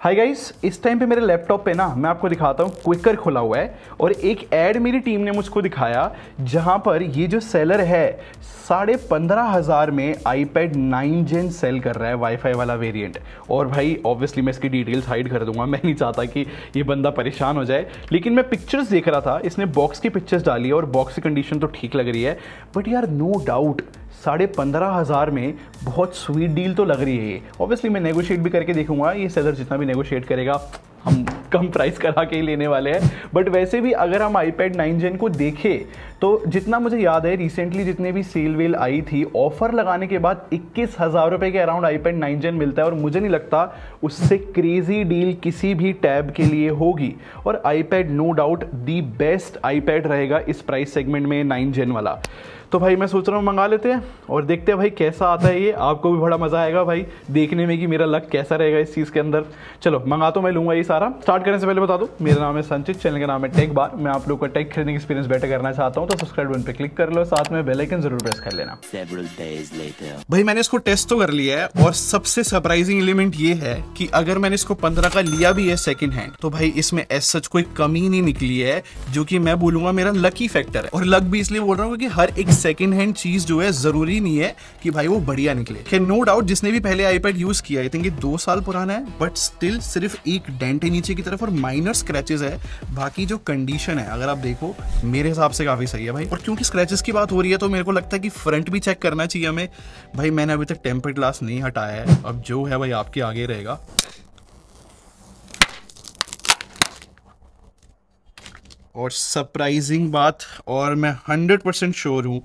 Hi guys, इस time पे मेरे लैपटॉप पे ना मैं आपको दिखाता हूँ क्विकर खुला हुआ है और एक ऐड मेरी टीम ने मुझको दिखाया जहाँ पर ये जो सेलर है 15,500 में iPad 9 Gen सेल कर रहा है वाईफाई वाला वेरिएंट। और भाई ऑब्वियसली मैं इसकी डिटेल्स हाइड कर दूंगा, मैं नहीं चाहता कि ये बंदा परेशान हो जाए, लेकिन मैं पिक्चर्स देख रहा था, इसने बॉक्स की पिक्चर्स डाली है और बॉक्स की कंडीशन तो ठीक लग रही है, बट यार नो डाउट 15,500 में बहुत स्वीट डील तो लग रही है ये। ऑब्वियसली मैं नेगोशिएट भी करके देखूंगा, ये सेलर जितना भी नेगोशिएट करेगा हम कम प्राइस करा के ही लेने वाले हैं। बट वैसे भी अगर हम iPad 9 Gen को देखें तो जितना मुझे याद है रिसेंटली जितने भी सेल वेल आई थी, ऑफर लगाने के बाद 21,000 रुपये के अराउंड iPad 9 Gen मिलता है और मुझे नहीं लगता उससे क्रेजी डील किसी भी टैब के लिए होगी। और iPad no doubt the best iPad रहेगा इस प्राइस सेगमेंट में 9 Gen वाला। तो भाई मैं सोच रहा हूँ मंगा लेते हैं और देखते हैं भाई कैसा आता है ये। आपको भी बड़ा मजा आएगा भाई देखने में कि मेरा लक कैसा रहेगा इस चीज़ के अंदर। चलो मंगा तो मैं लूँगा ये सारा। स्टार्ट करने से पहले बता दूँ मेरा नाम है संचित, चैनल का नाम है टेक बार। मैं आप लोग का टेक खरीदने एक्सपीरियंस बेटर करना चाहता हूँ तो सब्सक्राइब बटन पे क्लिक कर लो, साथ में बेल आइकन जरूर प्रेस कर लेना। भाई मैंने इसको टेस्ट तो कर लिया है और सबसे सरप्राइजिंग एलिमेंट ये है कि अगर मैंने इसको 15 का लिया भी है सेकंड हैंड तो भाई इसमें एज सच कोई कमी नहीं निकली है, जो कि मैं बोलूंगा मेरा लकी फैक्टर है। और लक भी इसलिए बोल रहा हूँ क्योंकि हर एक सेकंड हैंड चीज जो है जरूरी नहीं है कि भाई वो बढ़िया निकले। खैर नो डाउट जिसने भी पहले iPad यूज किया, आई थिंक ये 2 साल पुराना है, बट स्टिल सिर्फ एक डेंट है नीचे की तरफ और माइनर स्क्रैचेस है। बाकी जो कंडीशन है अगर आप देखो मेरे हिसाब से काफी सही है भाई। और क्योंकि स्क्रैचेस की बात हो रही है तो मेरे को लगता है कि फ्रंट भी चेक करना चाहिए हमें। भाई मैंने अभी तक टेम्पर्ड ग्लास नहीं हटाया है, अब जो है भाई आपके आगे रहेगा। और सरप्राइजिंग बात, और मैं 100% श्योर हूं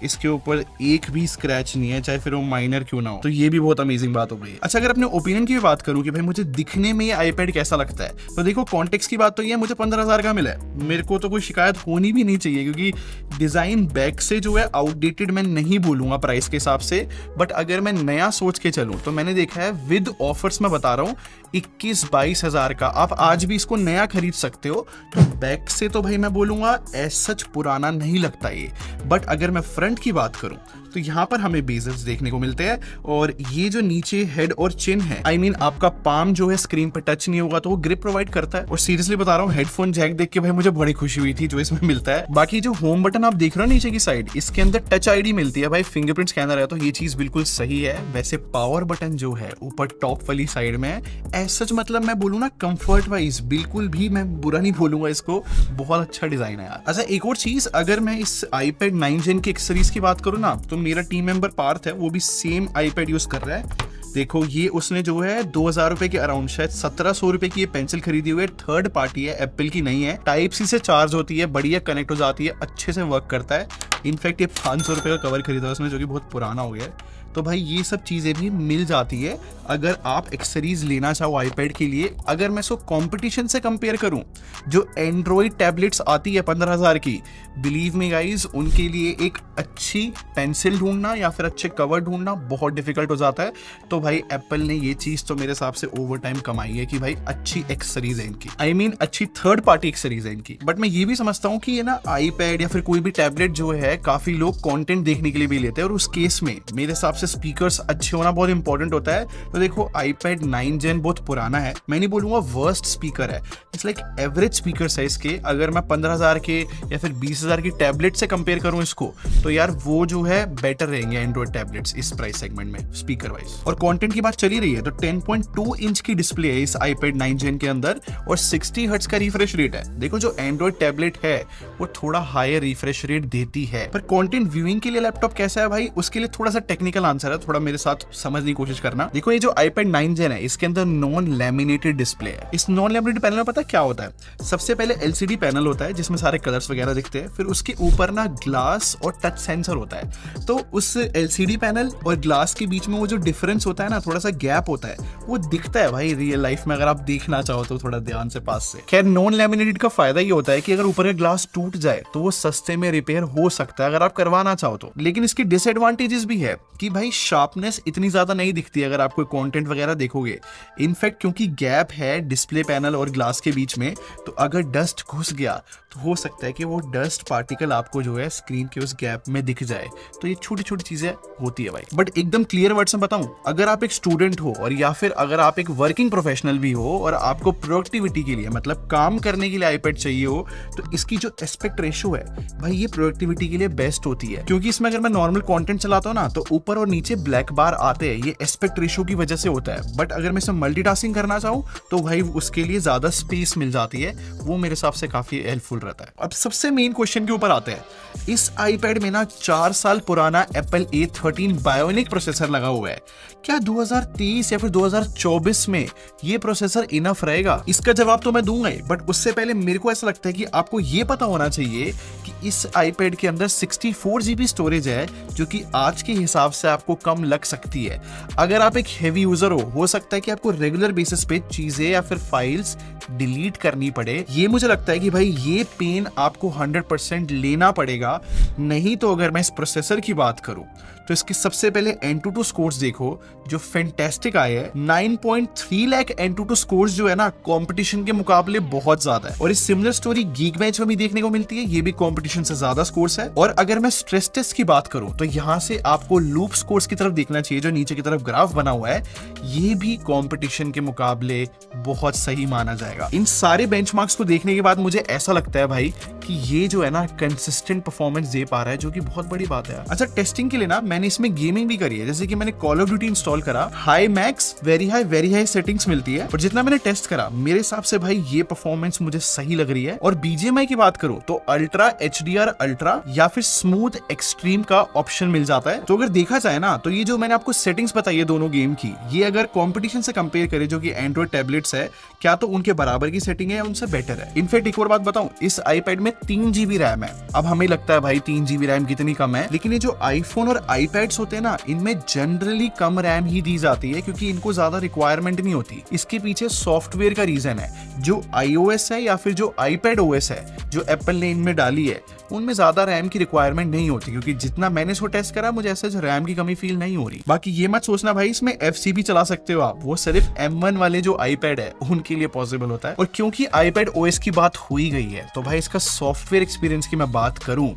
इसके ऊपर एक भी स्क्रैच नहीं है, चाहे फिर वो माइनर क्यों ना हो। तो ये भी बहुत अमेजिंग बात हो गई। अच्छा अगर अपने ओपिनियन की भी बात करूं कि भाई मुझे दिखने में ये iPad कैसा लगता है, तो देखो कॉन्टेक्स्ट की बात तो ये मुझे 15,000 का मिला है, मेरे को तो कोई शिकायत होनी भी नहीं चाहिए क्योंकि डिजाइन बैक से जो है आउटडेटेड मैं नहीं बोलूंगा प्राइस के हिसाब से। बट अगर मैं नया सोच के चलूं तो मैंने देखा है विद ऑफर्स मैं बता रहा हूँ 21-22 हजार का आप आज भी इसको नया खरीद सकते हो। तो बैक से तो भाई मैं बोलूंगा एज सच पुराना नहीं लगता ये। बट अगर मैं फ्रंट की बात करूं तो यहाँ पर हमें बेजल्स देखने को मिलते हैं और ये जो नीचे हेड और चिन है, आई मीन आपका पाम जो है स्क्रीन पर टच नहीं होगा तो वो ग्रिप प्रोवाइड करता है। और सीरियसली बता रहा हूँ हेडफोन जैक देख के भाई मुझे बड़ी खुशी हुई थी जो इसमें मिलता है। बाकी जो होम बटन आप देख रहे हो नीचे की साइड, इसके अंदर टच आईडी मिलती है भाई, फिंगरप्रिंट स्कैनर है, तो ये चीज बिल्कुल सही है। वैसे पावर बटन जो है ऊपर टॉप वाली साइड में एज सच मतलब मैं बोलूँ ना कंफर्ट वाइज बिल्कुल भी मैं बुरा नहीं बोलूंगा इसको, बहुत अच्छा डिजाइन है यार। अच्छा एक और चीज, अगर मैं इस iPad 9 Gen की एक्सेसरीज की बात करूँ ना तो मेरा टीम मेंबर पार्थ है वो भी सेम iPad यूज कर रहा है। देखो ये उसने जो है 2,000 रुपए के अराउंड शायद 1,700 रुपए की ये पेंसिल खरीदी हुई है, थर्ड पार्टी है, एप्पल की नहीं है, टाइप सी से चार्ज होती है, बढ़िया कनेक्ट हो जाती है, अच्छे से वर्क करता है। इनफैक्ट ये 500 रुपए का कवर खरीदा उसने जो कि बहुत पुराना हो गया है। तो भाई ये सब चीजें भी मिल जाती है अगर आप एक्सेसरीज लेना चाहो iPad के लिए। अगर मैं इसको कंपटीशन से कंपेयर करूं, जो एंड्रॉइड टैबलेट्स आती है 15,000 की, बिलीव मी गाइज उनके लिए एक अच्छी पेंसिल ढूंढना या फिर अच्छे कवर ढूंढना बहुत डिफिकल्ट हो जाता है। तो भाई एप्पल ने ये चीज तो मेरे हिसाब से ओवर टाइम कमाई है कि भाई अच्छी एक्सेसरीज है इनकी, आई मीन अच्छी थर्ड पार्टी एक्सेसरीज है इनकी। बट मैं ये भी समझता हूँ कि ये ना iPad या फिर कोई भी टैबलेट जो है काफी लोग कंटेंट देखने के लिए भी लेते हैं और उस केस में मेरे हिसाब से स्पीकर्स अच्छे होना बहुत इंपॉर्टेंट होता है। तो देखो iPad 9 Gen बहुत पुराना है, मैं नहीं बोलूंगा वर्स्ट स्पीकर है, इट्स लाइक एवरेज स्पीकर है इसके। अगर मैं 15,000 के या फिर 20,000 की टैबलेट से कंपेयर करूं इसको तो यार वो जो है बेटर रहेंगे एंड्रॉइड टैबलेट्स इस प्राइस सेगमेंट में स्पीकर वाइज। और कंटेंट की बात चली रही है तो 10.2 इंच की डिस्प्ले है इस iPad 9 Gen के अंदर और 60 हर्ट्ज का रिफ्रेश रेट है। देखो जो एंड्रॉइड टैबलेट है वो थोड़ा हायर रिफ्रेश रेट देती है, पर कंटेंट व्यूइंग के लिए लैपटॉप कैसा है भाई उसके लिए थोड़ा सा टेक्निकल आंसर है, थोड़ा मेरे साथ समझने की कोशिश करना। देखो ये जो iPad 9 Gen है इसके अंदर नॉन लैमिनेटेड डिस्प्ले है। इस नॉन लैमिनेटेड पैनल में पता क्या होता है, सबसे पहले LCD पैनल होता है जिसमें सारे कलर्स वगैरह दिखते हैं, फिर उसके ऊपर ना ग्लास और टच सेंसर होता है। तो उस LCD पैनल और ग्लास के बीच में वो जो डिफरेंस होता है ना, थोड़ा सा गैप होता है, वो दिखता है भाई रियल लाइफ में अगर आप देखना चाहो तो थोड़ा ध्यान से पास से। खैर नॉन लैमिनेटेड का फायदा ये होता है कि अगर ऊपर का ग्लास टूट जाए तो वो सस्ते में रिपेयर हो सकता है अगर आप करवाना चाहो तो। लेकिन इसकी डिसएडवांटेजेस भी है कि भाई शार्पनेस इतनी ज्यादा नहीं दिखती है अगर आप कोई कंटेंट वगैरह देखोगे। इनफैक्ट क्योंकि गैप है डिस्प्ले पैनल और ग्लास के बीच में, तो अगर डस्ट घुस गया तो हो सकता है कि वो डस्ट पार्टिकल आपको जो है स्क्रीन के उस गैप में दिख जाए। तो ये छोटी छोटी चीजें होती है भाई। बट एकदम क्लियर वर्ड्स में बताऊं, अगर आप एक स्टूडेंट हो और या फिर अगर आप एक वर्किंग प्रोफेशनल भी हो और आपको प्रोडक्टिविटी के लिए मतलब काम करने के लिए आईपैड चाहिए हो, तो इसकी जो एस्पेक्ट रेशियो है भाई ये प्रोडक्टिविटी के लिए बेस्ट होती है। क्योंकि इसमें अगर मैं नॉर्मल कंटेंट चलाता हूं ना तो ऊपर और नीचे ब्लैक बार आते हैं, ये एस्पेक्ट रेशियो की वजह से होता है। बट अगर मैं इसमें मल्टीटास्किंग करना चाहूं तो भाई उसके लिए ज्यादा स्पेस मिल जाती है, वो मेरे हिसाब से काफी हेल्पफुल रहता है। अब सबसे मेन क्वेश्चन के ऊपर आते हैं। इस आईपैड में ना 4 साल पुराना एप्पल A13 बायोनिक प्रोसेसर लगा हुआ है। क्या 2023 या फिर 2024 में ये प्रोसेसर इनफ रहेगा? इसका जवाब तो मैं दूंगा ही, बट उससे पहले मेरे को ऐसा लगता है कि आपको ये पता होना चाहिए कि इस आईपैड के अंदर 64 GB स्टोरेज है, जो कि आज के हिसाब से आपको कम लग सकती है। अगर आप एक हेवी यूजर हो सकता है कि आपको रेगुलर बेसिस पे चीजें या फिर फाइल्स डिलीट करनी पड़े। ये मुझे लगता है कि भाई ये पेन आपको 100% लेना पड़ेगा। नहीं तो अगर मैं इस प्रोसेसर की बात करूं तो इसके सबसे पहले Antutu स्कोर्स देखो जो फैंटास्टिक आए हैं। 9.3 लाख Antutu स्कोर्स जो है ना कंपटीशन के मुकाबले बहुत ज्यादा है, और इस सिमिलर स्टोरी Geekbench में भी देखने को मिलती है। ये भी कंपटीशन से ज्यादा स्कोर्स है। और अगर मैं स्ट्रेस टेस्ट की बात करूं तो यहां से आपको लूप स्कोर्स की तरफ देखना चाहिए, जो नीचे की तरफ ग्राफ बना हुआ है। ये भी कंपटीशन के मुकाबले बहुत सही माना जाएगा। इन सारे बेंचमार्क्स को देखने के बाद मुझे ऐसा लगता है भाई कि ये जो है ना कंसिस्टेंट परफॉर्मेंस दे पा रहा है, जो कि बहुत बड़ी बात है। अच्छा, टेस्टिंग के लिए ना मैंने इसमें गेमिंग भी करी है। जैसे कि मैंने कॉल ऑफ ड्यूटी इंस्टॉल करा, high max very high settings मिलती है। और जितना मैंने टेस्ट करा मेरे हिसाब से भाई ये परफॉर्मेंस मुझे सही लग रही है। और BGMI की बात करूं तो अल्ट्रा HDR अल्ट्रा या फिर स्मूथ एक्सट्रीम का ऑप्शन मिल जाता है। तो अगर देखा जाए ना तो ये जो मैंने आपको सेटिंग्स बताई है दोनों गेम की, ये अगर कॉम्पिटिशन से कंपेयर करें जो कि एंड्रॉइड टैबलेट्स है, क्या तो उनके बराबर की सेटिंग है या उनसे बेटर है। इनफैक्ट एक और बात बताऊं, इस आईपैड में 3 GB रैम है। अब हमें लगता है भाई 3 GB रैम कितनी कम है, लेकिन ये जो आईफोन और आईपैड्स होते हैं ना, इनमें जनरली कम रैम ही दी जाती है क्योंकि इनको ज्यादा रिक्वायरमेंट नहीं होती। इसके पीछे सॉफ्टवेयर का रीजन है। जो iOS है या फिर जो iPad OS है जो एप्पल ने इनमें डाली है, उनमें ज्यादा रैम की रिक्वायरमेंट नहीं होती। क्योंकि जितना मैंने इसको टेस्ट करा मुझे ऐसे रैम की कमी फील नहीं हो रही। बाकी ये मत सोचना भाई इसमें FC भी चला सकते हो आप, वो सिर्फ M1 वाले जो iPad है उनके लिए पॉसिबल होता है। और क्योंकि iPad OS की बात हुई गई है तो भाई इसका सॉफ्टवेयर एक्सपीरियंस की मैं बात करूं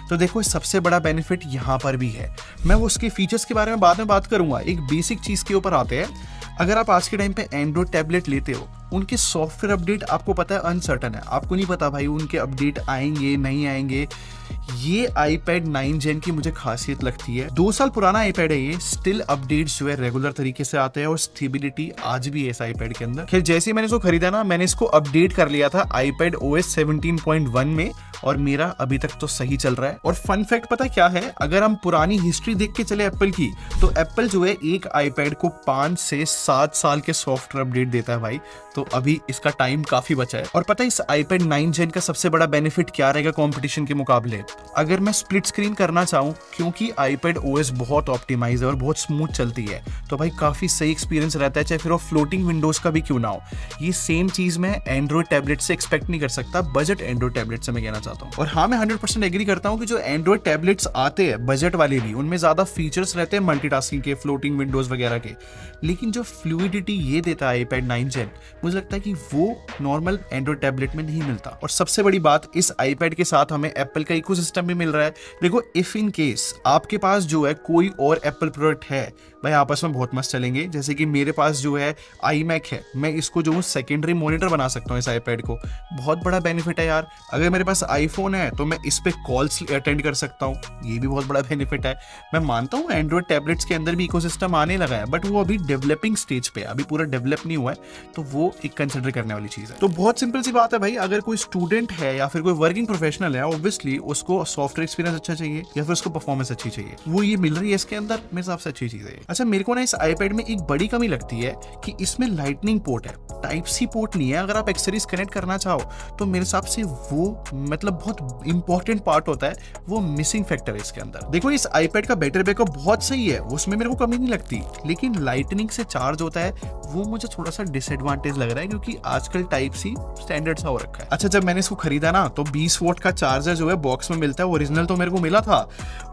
तो देखो सबसे बड़ा बेनिफिट यहाँ पर भी है। मैं वो उसके फीचर्स के बारे में बाद में बात करूंगा। एक बेसिक चीज के ऊपर आते हैं। अगर आप आज के टाइम पे एंड्रॉइड टैबलेट लेते हो, उनके सॉफ्टवेयर अपडेट आपको पता है अनसर्टन है। आपको नहीं पता भाई उनके अपडेट आएंगे नहीं आएंगे। ये iPad 9 Gen की मुझे खासियत लगती है। 2 साल पुराना iPad है ये, स्टिल अपडेट्स जो है रेगुलर तरीके से आते हैं और स्टेबिलिटी आज भी है इस iPad के अंदर। खैर जैसे ही मैंने इसको खरीदा ना, मैंने इसको अपडेट कर लिया था iPad OS 17.1 में, और मेरा अभी तक तो सही चल रहा है। और फन फैक्ट पता क्या है, अगर हम पुरानी हिस्ट्री देख के चले एप्पल की, तो एप्पल जो है एक iPad को 5 से 7 साल के सॉफ्टवेयर अपडेट देता है भाई। तो अभी इसका टाइम काफी बचा है। और पता है इस iPad 9 Gen का सबसे बड़ा बेनिफिट क्या रहेगा कंपटीशन के मुकाबले? अगर मैं स्प्लिट स्क्रीन करना चाहूं, क्योंकि iPad OS बहुत ऑप्टिमाइज है और बहुत स्मूथ चलती है, तो भाई काफी सही एक्सपीरियंस रहता है, चाहे फिर वो फ्लोटिंग विंडोज का भी क्यों ना हो। ये सेम चीज मैं एंड्रॉइड टैबलेट से एक्सपेक्ट नहीं कर सकता, बजट एंड्रॉइड टैबलेट से मैं कहना चाहता हूँ। और हाँ, मैं 100% एग्री करता हूँ कि जो एंड्रॉइड टैबलेट्स आते हैं बजट वाले भी, उनमें ज्यादा फीचर्स रहते हैं मल्टीटास्किंग के, फ्लोटिंग विंडोज वगैरह के, लेकिन जो फ्लूइडिटी ये देता है iPad 9 Gen, मुझे लगता है कि वो नॉर्मल एंड्रॉइड टैबलेट में नहीं मिलता। और सबसे बड़ी बात, इस iPad के साथ हमें एप्पल का इकोसिस्टम भी मिल रहा है। देखो, इफ इन केस आपके पास जो है कोई और एप्पल प्रोडक्ट है, भाई आपस में बहुत मस्त चलेंगे। जैसे कि मेरे पास जो है iMac है, मैं इसको जो सेकेंडरी मॉनिटर बना सकता हूँ इस iPad को। बहुत बड़ा बेनिफिट है यार। अगर मेरे पास आईफोन है तो मैं इस पे कॉल्स अटेंड कर सकता हूँ, ये भी बहुत बड़ा बेनिफिट है। मैं मानता हूँ एंड्रॉइड टैबलेट्स के अंदर भी इकोसिस्टम आने लगा है, बट वो अभी डेवलपिंग स्टेज पे है, अभी पूरा डेवलप नहीं हुआ है, तो वो एक कंसिडर करने वाली चीज है। तो बहुत सिंपल सी बात है भाई, अगर कोई स्टूडेंट है या फिर कोई वर्किंग प्रोफेशनल है, ऑब्वियसली उसको सॉफ्टवेयर एक्सपीरियंस अच्छा चाहिए या फिर उसको परफॉर्मेंस अच्छी चाहिए, वो ये मिल रही है इसके अंदर, मेरे हिसाब से अच्छी चीज है। अच्छा, मेरे को ना इस iPad में एक बड़ी कमी लगती है कि इसमें लाइटनिंग पोर्ट है, टाइप सी पोर्ट नहीं है। अगर आप एक्सेसरीज कनेक्ट करना चाहो तो मेरे हिसाब से वो मतलब बहुत इंपॉर्टेंट पार्ट होता है, वो मिसिंग फैक्टर है इसके अंदर। देखो, इस iPad का बैटरी बैकअप बहुत सही है, उसमें मेरे को कमी नहीं लगती, लेकिन लाइटनिंग से चार्ज होता है वो मुझे थोड़ा सा डिसएडवांटेज लग रहा है, क्योंकि आजकल टाइप सी स्टैंडर्ड सा हो रखा है। अच्छा, जब मैंने इसको खरीदा ना तो 20 वॉट का चार्जर जो है बॉक्स में मिलता है, ओरिजिनल तो मेरे को मिला था,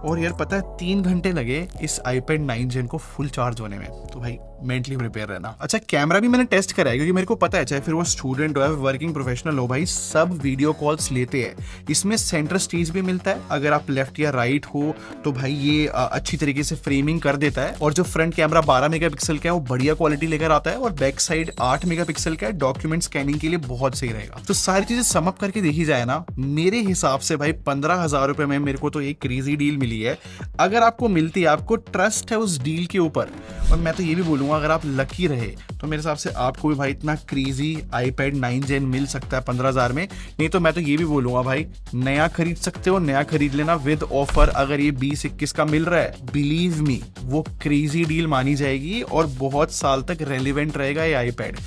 और यार पता है 3 घंटे लगे इस iPad 9 Gen को फुल चार्ज होने में। तो भाई मेंटली प्रिपेयर रहना। अच्छा, कैमरा भी मैंने टेस्ट करा है क्योंकि मेरे को पता है चाहे फिर वो स्टूडेंट हो या वर्किंग प्रोफेशनल हो भाई, सब वीडियो कॉल्स लेते हैं। इसमें सेंटर स्टेज भी मिलता है, अगर आप लेफ्ट या राइट हो तो भाई ये अच्छी तरीके से फ्रेमिंग कर देता है। और जो फ्रंट कैमरा 12 मेगापिक्सल का है वो बढ़िया क्वालिटी लेकर आता है, और बैक साइड 8 मेगापिक्सल का है, डॉक्यूमेंट स्कैनिंग के लिए बहुत सही रहेगा। तो सारी चीजें सम अप करके देखी जाए ना, मेरे हिसाब से भाई 15,000 रुपए में मेरे को तो एक क्रेजी डील मिली है। अगर आपको मिलती है, आपको ट्रस्ट है उस डील के ऊपर, और मैं तो ये भी बोलूंगा अगर आप लकी रहे तो मेरे हिसाब से आपको भी भाई इतना क्रेजी iPad 9 Gen मिल सकता है 15,000 में। नहीं तो मैं तो ये भी बोलूंगा भाई नया खरीद सकते हो, नया खरीद लेना विद ऑफर। अगर ये 20-21 का मिल रहा है, बिलीव मी वो क्रेजी डील मानी जाएगी और बहुत साल तक रेलिवेंट रहेगा ये iPad।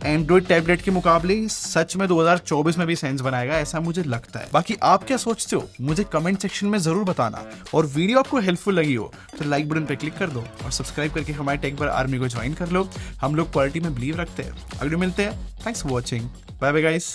एंड्रॉइड टैबलेट के मुकाबले सच में 2024 में भी सेंस बनाएगा, ऐसा मुझे लगता है। बाकी आप क्या सोचते हो मुझे कमेंट सेक्शन में जरूर बताना, और वीडियो आपको हेल्पफुल लगी हो तो लाइक बटन पे क्लिक कर दो और सब्सक्राइब करके हमारे टेक बार आर्मी को ज्वाइन कर लो। हम लोग क्वालिटी में बिलीव रखते हैं। अगले मिलते हैं। Thanks for watching. Bye bye guys.